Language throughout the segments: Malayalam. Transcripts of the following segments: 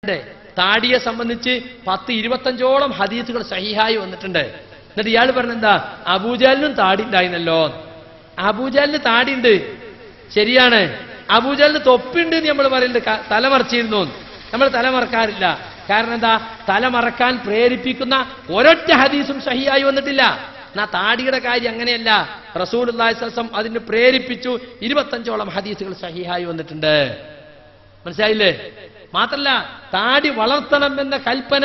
താടിയെ സംബന്ധിച്ച് 10-25ഓളം ഹദീസുകൾ സഹിഹായി വന്നിട്ടുണ്ട്. എന്നിട്ട് ഇയാൾ പറഞ്ഞെന്താ, അബൂജാലിനും താടി ഉണ്ടായിരുന്നല്ലോ. അബൂജാലിന് താടി ഉണ്ട്, ശരിയാണ്. അബൂജാലിന് തൊപ്പിണ്ട് എന്ന് നമ്മൾ പറയുന്നുണ്ട്, തലമറച്ചിരുന്നു. നമ്മൾ തലമറക്കാറില്ല. കാരണം എന്താ, തലമറക്കാൻ പ്രേരിപ്പിക്കുന്ന ഒരൊറ്റ ഹദീസും സഹിഹായി വന്നിട്ടില്ല. എന്നാ താടിയുടെ കാര്യം അങ്ങനെയല്ല. റസൂലുള്ളാഹി സ്വല്ലല്ലാഹു അലൈഹി വസല്ലം അതിന് പ്രേരിപ്പിച്ചു. 25ഓളം ഹദീസുകൾ സഹിഹായി വന്നിട്ടുണ്ട്. മനസ്സിലായില്ലേ? മാത്രല്ല, താടി വളർത്തണം എന്ന കൽപ്പന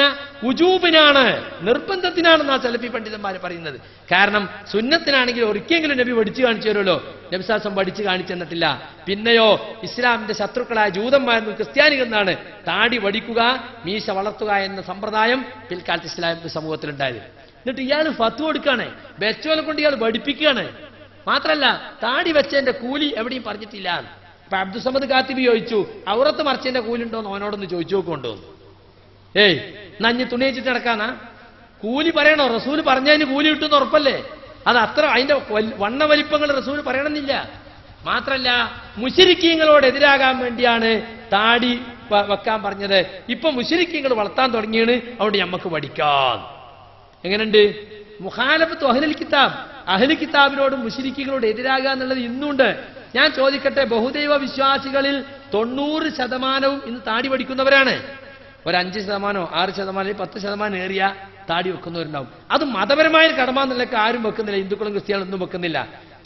ഉജൂബിനാണ്, നിർബന്ധത്തിനാണെന്നാ സലഫി പണ്ഡിതന്മാർ പറയുന്നത്. കാരണം സുന്നത്തിനാണെങ്കിൽ ഒരിക്കലെങ്കിലും നബി പഠിച്ചു കാണിച്ചു തരുമല്ലോ. നബി സല്ലല്ലാഹു അലൈഹി വസല്ലം പഠിച്ചു കാണിച്ചു തന്നിട്ടില്ല. പിന്നെയോ ഇസ്ലാമിന്റെ ശത്രുക്കളായ ജൂതന്മാരും ക്രിസ്ത്യാനികൾ എന്നാണ് താടി വടിക്കുക, മീശ വളർത്തുക എന്ന സമ്പ്രദായം പിൽക്കാലത്ത് ഇസ്ലാമിക സമൂഹത്തിലുണ്ടായത്. എന്നിട്ട് ഇയാൾ ഫത്വ കൊടുക്കുകയാണ്, വെച്ചോലെ കൊണ്ട് ഇയാൾ പഠിപ്പിക്കുകയാണ്. മാത്രല്ല, താടി വെച്ചതിന്റെ കൂലി എവിടെയും പറഞ്ഞിട്ടില്ല. അപ്പൊ അബ്ദുസമദ് കാത്തിബി ചോദിച്ചു, ഔറത്ത് മറിച്ചതിന്റെ കൂലുണ്ടോന്ന് അവനോടൊന്ന് ചോദിച്ചു നോക്കുണ്ടോ. ഏയ് നഞ്ഞ് തുണി വെച്ചിട്ട് നടക്കാനാ? കൂലി പറയണോ? റസൂല് പറഞ്ഞതിന് കൂലി കിട്ടുമെന്ന് ഉറപ്പല്ലേ? അത് അത്ര അതിന്റെ വണ്ണ വലിപ്പങ്ങൾ റസൂല് പറയണമെന്നില്ല. മാത്രല്ല, മുശ്രിക്കീങ്ങളോട് എതിരാകാൻ വേണ്ടിയാണ് താടി വെക്കാൻ പറഞ്ഞത്. ഇപ്പൊ മുശ്രിക്കീങ്ങൾ വളർത്താൻ തുടങ്ങിയാണ്, അവിടെ നമുക്ക് പഠിക്കാം. എങ്ങനെയുണ്ട്? മുഖാലഫത്ത് അഹ്ലുൽ കിതാബ്, അഹ്ലുൽ കിതാബിനോടും മുശ്രിക്കീങ്ങളോട് എതിരാകുക എന്നുള്ളത് ഇന്നുണ്ട്. ഞാൻ ചോദിക്കട്ടെ, ബഹുദൈവ വിശ്വാസികളിൽ 90% ഇന്ന് താടി പഠിക്കുന്നവരാണ്. ഒരു 5%, 6%, 10% ഏറിയ താടി വെക്കുന്നവരുണ്ടാവും. അത് മതപരമായ കടമ എന്നുള്ളതൊക്കെ ആരും വെക്കുന്നില്ല. ഹിന്ദുക്കളും ക്രിസ്ത്യാനികളൊന്നും വെക്കുന്നില്ല.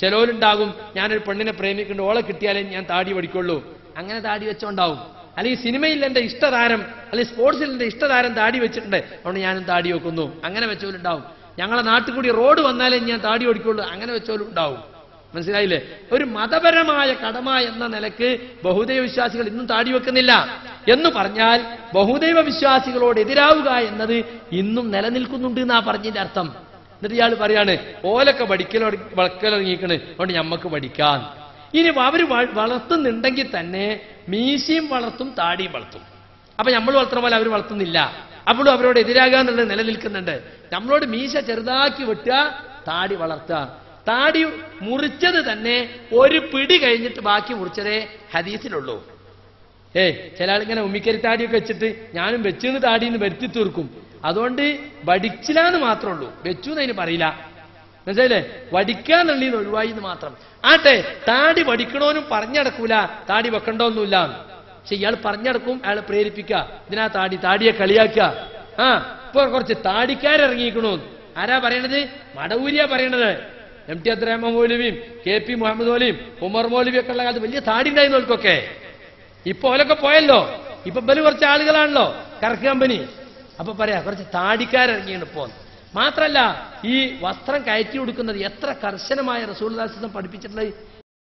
ചിലവരുണ്ടാകും, ഞാനൊരു പെണ്ണിനെ പ്രേമിക്കുന്നുണ്ട്, ഓളെ കിട്ടിയാലേ ഞാൻ താടി പഠിക്കുള്ളൂ, അങ്ങനെ താടി വെച്ചോണ്ടാവും. അല്ലെങ്കിൽ സിനിമയിൽ എൻ്റെ ഇഷ്ടതാരം, അല്ലെങ്കിൽ സ്പോർട്സിൽ എൻ്റെ ഇഷ്ടതാരം താടി വെച്ചിട്ടുണ്ട്, അതുകൊണ്ട് ഞാനും താടി വെക്കുന്നു, അങ്ങനെ വെച്ചവരുണ്ടാവും. ഞങ്ങളെ നാട്ടിൽ കൂടി റോഡ് വന്നാലേ ഞാൻ താടി ഓടിക്കുള്ളൂ, അങ്ങനെ വെച്ചവരും ഉണ്ടാവും. മനസ്സിലായില്ലേ? ഒരു മതപരമായ കടമ എന്ന നിലക്ക് ബഹുദൈവ വിശ്വാസികൾ ഇന്നും താടി വെക്കുന്നില്ല. എന്ന് പറഞ്ഞാൽ ബഹുദൈവ വിശ്വാസികളോട് എതിരാവുക എന്നത് ഇന്നും നിലനിൽക്കുന്നുണ്ട് എന്നാ പറഞ്ഞതിന്റെ അർത്ഥം. എന്നിട്ട് ഇയാൾ പറയാണ്, ഓലൊക്കെ വളക്കലൊടങ്ങിക്കണ്, അതുകൊണ്ട് ഞമ്മക്ക് പഠിക്കാൻ. ഇനി അവർ വളർത്തുന്നുണ്ടെങ്കിൽ തന്നെ മീശയും വളർത്തും, താടിയും വളർത്തും. അപ്പൊ നമ്മൾ വളർത്തുന്ന പോലെ അവർ വളർത്തുന്നില്ല. അപ്പോഴും അവരോട് എതിരാകുക എന്നുള്ളത് നിലനിൽക്കുന്നുണ്ട്. നമ്മളോട് മീശ ചെറുതാക്കി വെട്ടുക, താടി വളർത്തുക. താടി മുറിച്ചത് തന്നെ ഒരു പിടി കഴിഞ്ഞിട്ട് ബാക്കി മുറിച്ചതേ ഹദീസിലുള്ളൂ. ചില ആളിങ്ങനെ ഉമ്മിക്കരി താടിയൊക്കെ വെച്ചിട്ട് ഞാനും വെച്ചെന്ന് താടിന്ന് വരുത്തി തീർക്കും. അതുകൊണ്ട് വടിച്ചില്ലാന്ന് മാത്രമേ ഉള്ളൂ, വെച്ചു എന്നതിന് പറയില്ല. മനസ്സിലായില്ലേ? വടിക്കാന്നുള്ളീന്ന് ഒഴിവായി എന്ന് മാത്രം. ആട്ടെ, താടി വടിക്കണോനും പറഞ്ഞടക്കൂല, താടി വെക്കണ്ടോന്നുമില്ല. പക്ഷെ ഇയാൾ പറഞ്ഞടക്കും, അയാളെ പ്രേരിപ്പിക്കുക, ഇതിനാ താടിയെ കളിയാക്കുക. ഇപ്പൊ കുറച്ച് താടിക്കാരിറങ്ങിയിരിക്കണു. ആരാ പറയണത്? മടവൂരിയാ പറയണത്. MT അബ്ദുറഹ്മാൻ മൗലവിയും KP മുഹമ്മദ് മൗലവിയും ഉമർ മൗലവിയും ഒക്കെ ഉള്ള കാലത്ത് വലിയ താടി ഉണ്ടായിരുന്നവർക്കൊക്കെ. ഇപ്പൊ ഓലൊക്കെ പോയല്ലോ. ഇപ്പൊ ബല് കുറച്ച് ആളുകളാണല്ലോ കറക്ക് കമ്പനി. അപ്പൊ പറയാ കുറച്ച് താടിക്കാരിറങ്ങിയാണ് ഇപ്പോ. മാത്രല്ല, ഈ വസ്ത്രം കയറ്റി കൊടുക്കുന്നത് എത്ര കർശനമായ റസൂലുള്ളാഹി സ്വല്ലല്ലാഹു അലൈഹി വസല്ലം പഠിപ്പിച്ചിട്ടുള്ളത്.